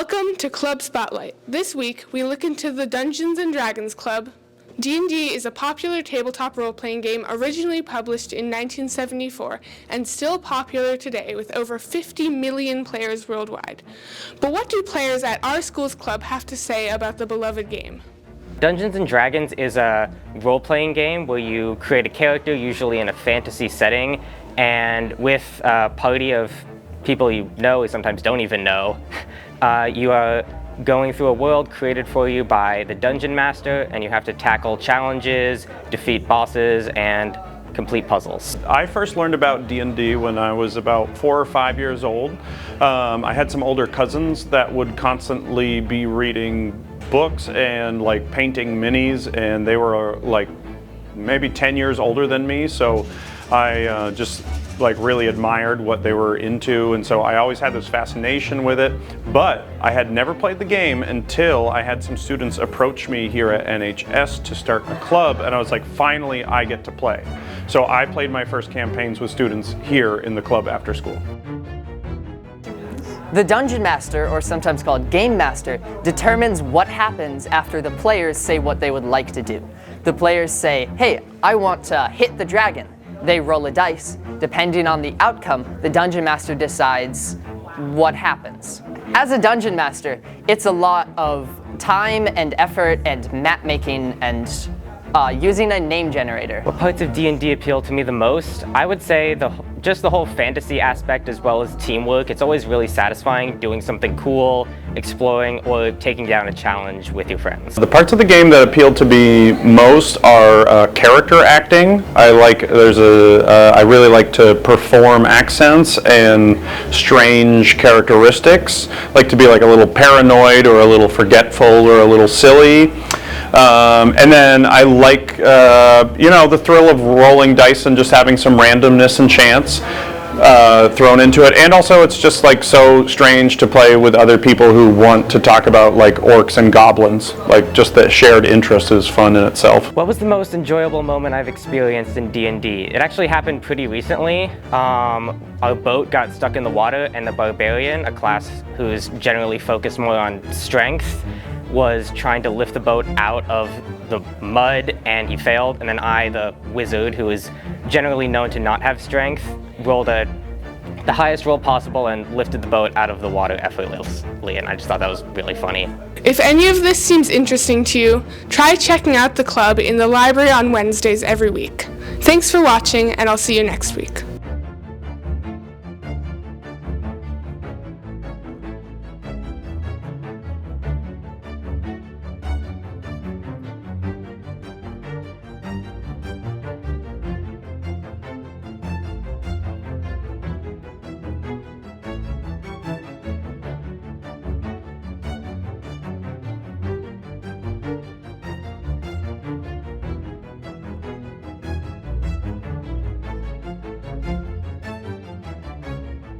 Welcome to Club Spotlight. This week, we look into the Dungeons & Dragons Club. D&D is a popular tabletop role-playing game originally published in 1974 and still popular today with over 50 million players worldwide. But what do players at our school's club have to say about the beloved game? Dungeons & Dragons is a role-playing game where you create a character, usually in a fantasy setting, and with a party of people you know and sometimes don't even know, you are going through a world created for you by the Dungeon Master, and you have to tackle challenges, defeat bosses, and complete puzzles. I first learned about D&D when I was about 4 or 5 years old. I had some older cousins that would constantly be reading books and like painting minis, and they were like maybe 10 years older than me, so I just like really admired what they were into, and so I always had this fascination with it. But I had never played the game until I had some students approach me here at NHS to start a club, and I was like, finally I get to play. So I played my first campaigns with students here in the club after school. The Dungeon Master, or sometimes called Game Master, determines what happens after the players say what they would like to do. The players say, hey, I want to hit the dragon. They roll a dice. Depending on the outcome, the Dungeon Master decides what happens. As a Dungeon Master, it's a lot of time and effort and map making and using a name generator. What parts of D&D appeal to me the most? I would say just the whole fantasy aspect as well as teamwork. It's always really satisfying doing something cool, exploring, or taking down a challenge with your friends. The parts of the game that appealed to me most are character acting. I really like to perform accents and strange characteristics. I like to be like a little paranoid or a little forgetful or a little silly. And then I like, the thrill of rolling dice and just having some randomness and chance thrown into it. And also it's just like so strange to play with other people who want to talk about like orcs and goblins. Like just that shared interest is fun in itself. What was the most enjoyable moment I've experienced in D&D? It actually happened pretty recently. Our boat got stuck in the water, and the barbarian, a class who's generally focused more on strength, was trying to lift the boat out of the mud, and he failed. And then I, the wizard, who is generally known to not have strength, rolled the highest roll possible and lifted the boat out of the water effortlessly, and I just thought that was really funny. If any of this seems interesting to you, try checking out the club in the library on Wednesdays every week. Thanks for watching, and I'll see you next week.